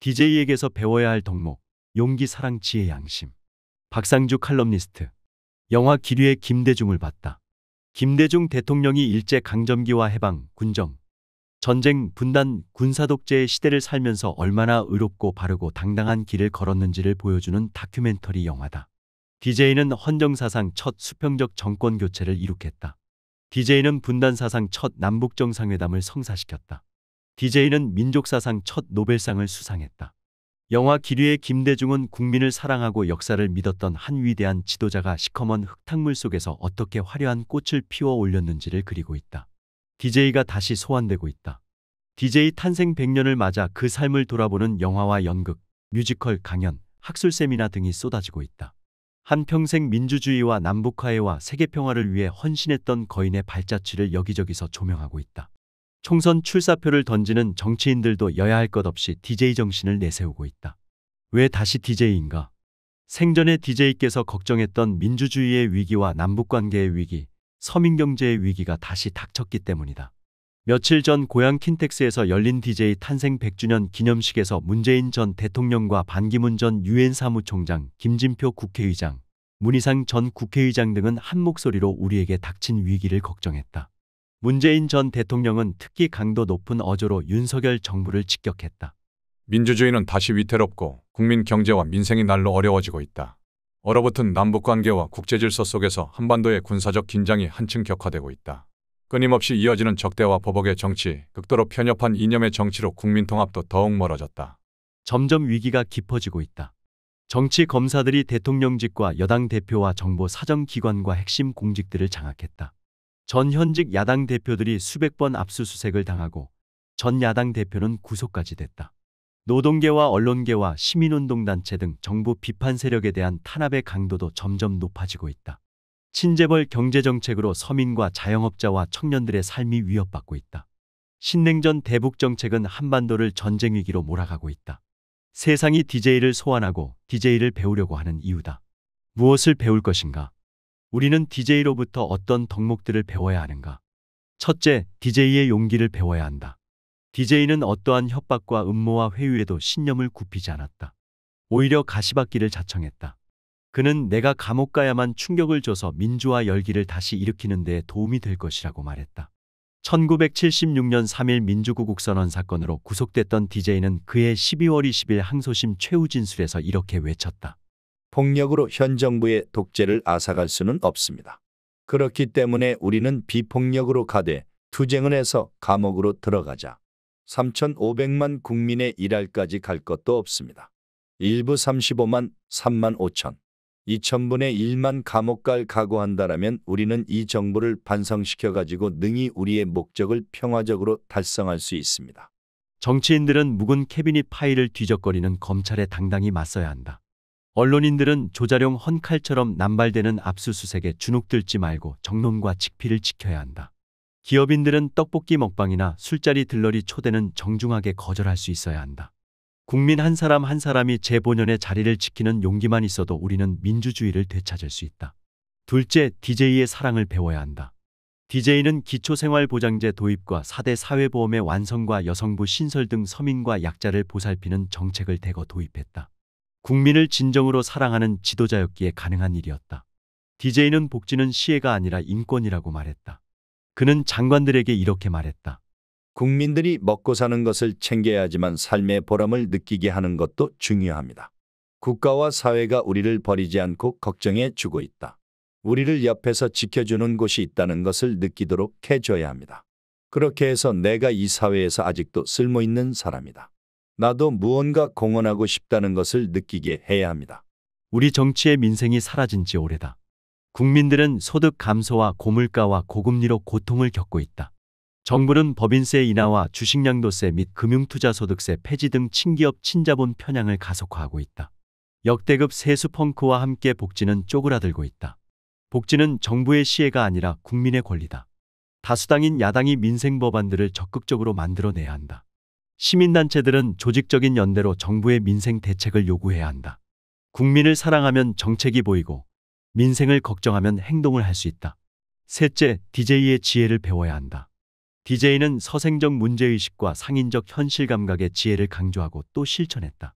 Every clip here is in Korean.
DJ에게서 배워야 할 덕목, 용기, 사랑, 지혜, 양심. 박상주 칼럼니스트. 영화 기류의 김대중을 봤다. 김대중 대통령이 일제 강점기와 해방, 군정, 전쟁, 분단, 군사독재의 시대를 살면서 얼마나 의롭고 바르고 당당한 길을 걸었는지를 보여주는 다큐멘터리 영화다. DJ는 헌정사상 첫 수평적 정권 교체를 이룩했다. DJ는 분단사상 첫 남북정상회담을 성사시켰다. DJ는 민족사상 첫 노벨상을 수상했다. 영화 기류의 김대중은 국민을 사랑하고 역사를 믿었던 한 위대한 지도자가 시커먼 흙탕물 속에서 어떻게 화려한 꽃을 피워 올렸는지를 그리고 있다. DJ가 다시 소환되고 있다. DJ 탄생 100년을 맞아 그 삶을 돌아보는 영화와 연극, 뮤지컬, 강연, 학술 세미나 등이 쏟아지고 있다. 한평생 민주주의와 남북화해와 세계평화를 위해 헌신했던 거인의 발자취를 여기저기서 조명하고 있다. 총선 출사표를 던지는 정치인들도 여야 할 것 없이 DJ 정신을 내세우고 있다. 왜 다시 DJ인가? 생전에 DJ께서 걱정했던 민주주의의 위기와 남북관계의 위기, 서민경제의 위기가 다시 닥쳤기 때문이다. 며칠 전 고향 킨텍스에서 열린 DJ 탄생 100주년 기념식에서 문재인 전 대통령과 반기문 전 유엔 사무총장, 김진표 국회의장, 문희상 전 국회의장 등은 한 목소리로 우리에게 닥친 위기를 걱정했다. 문재인 전 대통령은 특히 강도 높은 어조로 윤석열 정부를 직격했다. 민주주의는 다시 위태롭고 국민 경제와 민생이 날로 어려워지고 있다. 얼어붙은 남북관계와 국제질서 속에서 한반도의 군사적 긴장이 한층 격화되고 있다. 끊임없이 이어지는 적대와 보복의 정치, 극도로 편협한 이념의 정치로 국민 통합도 더욱 멀어졌다. 점점 위기가 깊어지고 있다. 정치 검사들이 대통령직과 여당 대표와 정보 사정기관과 핵심 공직들을 장악했다. 전 현직 야당 대표들이 수백 번 압수수색을 당하고 전 야당 대표는 구속까지 됐다. 노동계와 언론계와 시민운동단체 등 정부 비판 세력에 대한 탄압의 강도도 점점 높아지고 있다. 친재벌 경제정책으로 서민과 자영업자와 청년들의 삶이 위협받고 있다. 신냉전 대북정책은 한반도를 전쟁 위기로 몰아가고 있다. 세상이 DJ를 소환하고 DJ를 배우려고 하는 이유다. 무엇을 배울 것인가? 우리는 DJ로부터 어떤 덕목들을 배워야 하는가? 첫째, DJ의 용기를 배워야 한다. DJ는 어떠한 협박과 음모와 회유에도 신념을 굽히지 않았다. 오히려 가시밭길을 자청했다. 그는 내가 감옥 가야만 충격을 줘서 민주화 열기를 다시 일으키는 데 도움이 될 것이라고 말했다. 1976년 3.1 민주구국선언 사건으로 구속됐던 DJ는 그해 12월 20일 항소심 최후 진술에서 이렇게 외쳤다. 폭력으로 현 정부의 독재를 앗아갈 수는 없습니다. 그렇기 때문에 우리는 비폭력으로 가되 투쟁을 해서 감옥으로 들어가자. 3,500만 국민의 일할까지 갈 것도 없습니다. 일부 35만, 3만 5천, 2,000분의 1만 감옥 갈 각오한다라면 우리는 이 정부를 반성시켜가지고 능히 우리의 목적을 평화적으로 달성할 수 있습니다. 정치인들은 묵은 캐비닛 파일을 뒤적거리는 검찰에 당당히 맞서야 한다. 언론인들은 조자룡 헌칼처럼 남발되는 압수수색에 주눅들지 말고 정론과 직피를 지켜야 한다. 기업인들은 떡볶이 먹방이나 술자리 들러리 초대는 정중하게 거절할 수 있어야 한다. 국민 한 사람 한 사람이 제 본연의 자리를 지키는 용기만 있어도 우리는 민주주의를 되찾을 수 있다. 둘째, DJ의 사랑을 배워야 한다. DJ는 기초생활보장제 도입과 4대 사회보험의 완성과 여성부 신설 등 서민과 약자를 보살피는 정책을 대거 도입했다. 국민을 진정으로 사랑하는 지도자였기에 가능한 일이었다. DJ는 복지는 시혜가 아니라 인권이라고 말했다. 그는 장관들에게 이렇게 말했다. 국민들이 먹고 사는 것을 챙겨야 하지만 삶의 보람을 느끼게 하는 것도 중요합니다. 국가와 사회가 우리를 버리지 않고 걱정해 주고 있다. 우리를 옆에서 지켜주는 곳이 있다는 것을 느끼도록 해줘야 합니다. 그렇게 해서 내가 이 사회에서 아직도 쓸모있는 사람이다. 나도 무언가 공헌하고 싶다는 것을 느끼게 해야 합니다. 우리 정치의 민생이 사라진 지 오래다. 국민들은 소득 감소와 고물가와 고금리로 고통을 겪고 있다. 정부는 법인세 인하와 주식양도세 및 금융투자소득세 폐지 등 친기업 친자본 편향을 가속화하고 있다. 역대급 세수 펑크와 함께 복지는 쪼그라들고 있다. 복지는 정부의 시혜가 아니라 국민의 권리다. 다수당인 야당이 민생 법안들을 적극적으로 만들어내야 한다. 시민단체들은 조직적인 연대로 정부의 민생 대책을 요구해야 한다. 국민을 사랑하면 정책이 보이고 민생을 걱정하면 행동을 할 수 있다. 셋째, DJ의 지혜를 배워야 한다. DJ는 서생적 문제의식과 상인적 현실 감각의 지혜를 강조하고 또 실천했다.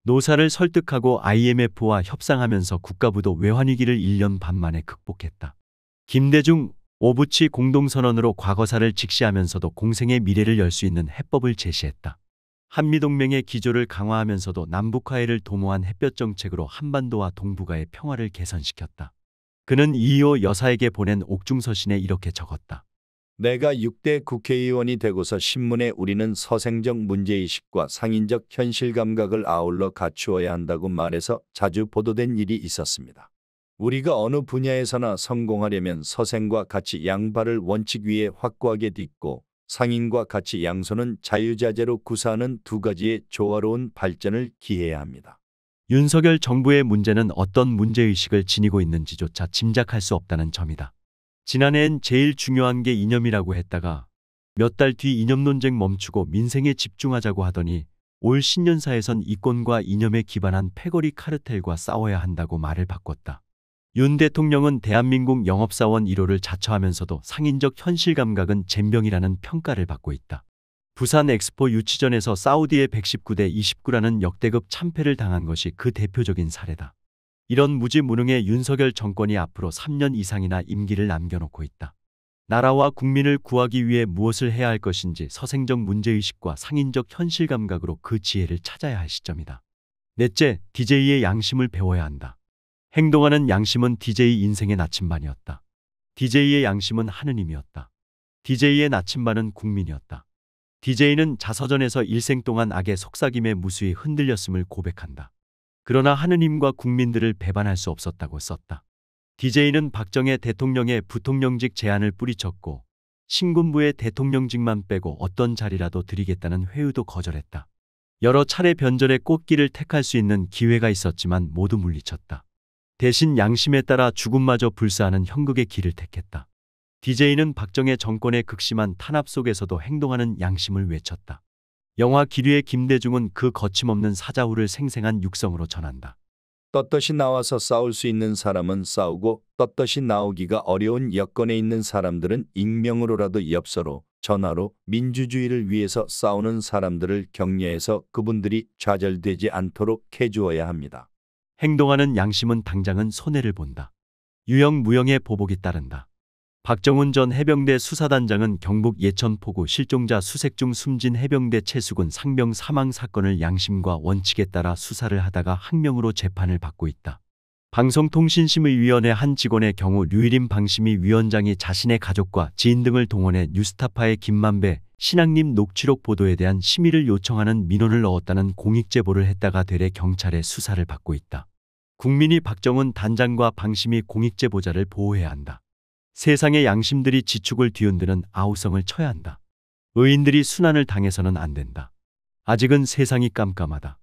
노사를 설득하고 IMF와 협상하면서 국가부도 외환위기를 1년 반 만에 극복했다. 김대중, 오부치 공동선언으로 과거사를 직시하면서도 공생의 미래를 열 수 있는 해법을 제시했다. 한미동맹의 기조를 강화하면서도 남북화해를 도모한 햇볕 정책으로 한반도와 동북아의 평화를 개선시켰다. 그는 이희호 여사에게 보낸 옥중서신에 이렇게 적었다. 내가 6대 국회의원이 되고서 신문에 우리는 서생적 문제의식과 상인적 현실 감각을 아울러 갖추어야 한다고 말해서 자주 보도된 일이 있었습니다. 우리가 어느 분야에서나 성공하려면 서생과 같이 양발을 원칙 위에 확고하게 딛고 상인과 같이 양손은 자유자재로 구사하는 두 가지의 조화로운 발전을 기해야 합니다. 윤석열 정부의 문제는 어떤 문제의식을 지니고 있는지조차 짐작할 수 없다는 점이다. 지난해엔 제일 중요한 게 이념이라고 했다가 몇 달 뒤 이념 논쟁 멈추고 민생에 집중하자고 하더니 올 신년사에선 이권과 이념에 기반한 패거리 카르텔과 싸워야 한다고 말을 바꿨다. 윤 대통령은 대한민국 영업사원 1호를 자처하면서도 상인적 현실 감각은 젬병이라는 평가를 받고 있다. 부산 엑스포 유치전에서 사우디의 119대 29라는 역대급 참패를 당한 것이 그 대표적인 사례다. 이런 무지무능의 윤석열 정권이 앞으로 3년 이상이나 임기를 남겨놓고 있다. 나라와 국민을 구하기 위해 무엇을 해야 할 것인지 서생적 문제의식과 상인적 현실 감각으로 그 지혜를 찾아야 할 시점이다. 넷째, DJ의 양심을 배워야 한다. 행동하는 양심은 DJ 인생의 나침반이었다. DJ의 양심은 하느님이었다. DJ의 나침반은 국민이었다. DJ는 자서전에서 일생 동안 악의 속삭임에 무수히 흔들렸음을 고백한다. 그러나 하느님과 국민들을 배반할 수 없었다고 썼다. DJ는 박정희 대통령의 부통령직 제안을 뿌리쳤고 신군부의 대통령직만 빼고 어떤 자리라도 드리겠다는 회유도 거절했다. 여러 차례 변절의 꽃길을 택할 수 있는 기회가 있었지만 모두 물리쳤다. 대신 양심에 따라 죽음마저 불사하는 형극의 길을 택했다. DJ는 박정희 정권의 극심한 탄압 속에서도 행동하는 양심을 외쳤다. 영화 기류의 김대중은 그 거침없는 사자후를 생생한 육성으로 전한다. 떳떳이 나와서 싸울 수 있는 사람은 싸우고 떳떳이 나오기가 어려운 여건에 있는 사람들은 익명으로라도 엽서로 전화로 민주주의를 위해서 싸우는 사람들을 격려해서 그분들이 좌절되지 않도록 해주어야 합니다. 행동하는 양심은 당장은 손해를 본다. 유영무영의 보복이 따른다. 박정훈 전 해병대 수사단장은 경북 예천 포구 실종자 수색 중 숨진 해병대 채수군 상병 사망 사건을 양심과 원칙에 따라 수사를 하다가 항명으로 재판을 받고 있다. 방송통신심의위원회 한 직원의 경우 류일임 방심위 위원장이 자신의 가족과 지인 등을 동원해 뉴스타파의 김만배, 신앙님 녹취록 보도에 대한 심의를 요청하는 민원을 넣었다는 공익제보를 했다가 되레 경찰의 수사를 받고 있다. 국민이 박정훈 단장과 방심위 공익제보자를 보호해야 한다. 세상의 양심들이 지축을 뒤흔드는 아우성을 쳐야 한다. 의인들이 순환을 당해서는 안 된다. 아직은 세상이 깜깜하다.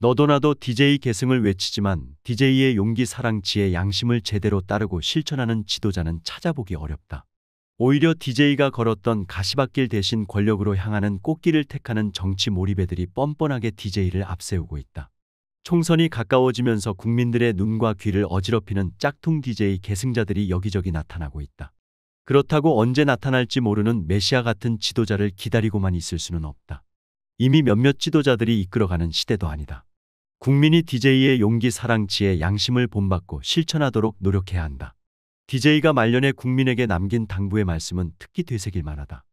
너도 나도 DJ 계승을 외치지만 DJ의 용기, 사랑, 지혜, 양심을 제대로 따르고 실천하는 지도자는 찾아보기 어렵다. 오히려 DJ가 걸었던 가시밭길 대신 권력으로 향하는 꽃길을 택하는 정치 몰입애들이 뻔뻔하게 DJ를 앞세우고 있다. 총선이 가까워지면서 국민들의 눈과 귀를 어지럽히는 짝퉁 DJ 계승자들이 여기저기 나타나고 있다. 그렇다고 언제 나타날지 모르는 메시아 같은 지도자를 기다리고만 있을 수는 없다. 이미 몇몇 지도자들이 이끌어가는 시대도 아니다. 국민이 DJ의 용기, 사랑, 지혜, 양심을 본받고 실천하도록 노력해야 한다. DJ가 말년에 국민에게 남긴 당부의 말씀은 특히 되새길 만하다.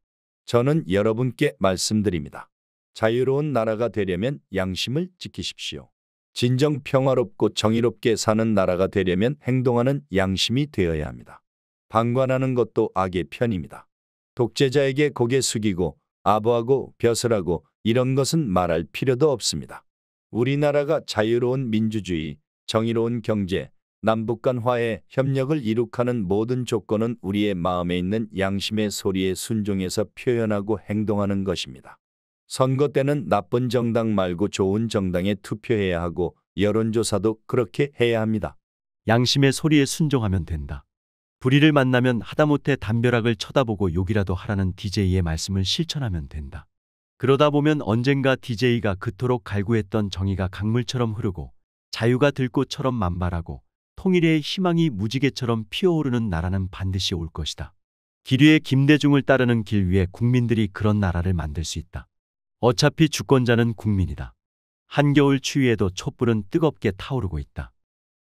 저는 여러분께 말씀드립니다. 자유로운 나라가 되려면 양심을 지키십시오. 진정 평화롭고 정의롭게 사는 나라가 되려면 행동하는 양심이 되어야 합니다. 방관하는 것도 악의 편입니다. 독재자에게 고개 숙이고 아부하고 벼슬하고 이런 것은 말할 필요도 없습니다. 우리나라가 자유로운 민주주의, 정의로운 경제, 남북 간 화해, 협력을 이룩하는 모든 조건은 우리의 마음에 있는 양심의 소리에 순종해서 표현하고 행동하는 것입니다. 선거 때는 나쁜 정당 말고 좋은 정당에 투표해야 하고 여론조사도 그렇게 해야 합니다. 양심의 소리에 순종하면 된다. 불의를 만나면 하다못해 담벼락을 쳐다보고 욕이라도 하라는 DJ의 말씀을 실천하면 된다. 그러다 보면 언젠가 DJ가 그토록 갈구했던 정의가 강물처럼 흐르고 자유가 들꽃처럼 만발하고 통일의 희망이 무지개처럼 피어오르는 나라는 반드시 올 것이다. 기류의 김대중을 따르는 길 위에 국민들이 그런 나라를 만들 수 있다. 어차피 주권자는 국민이다. 한겨울 추위에도 촛불은 뜨겁게 타오르고 있다.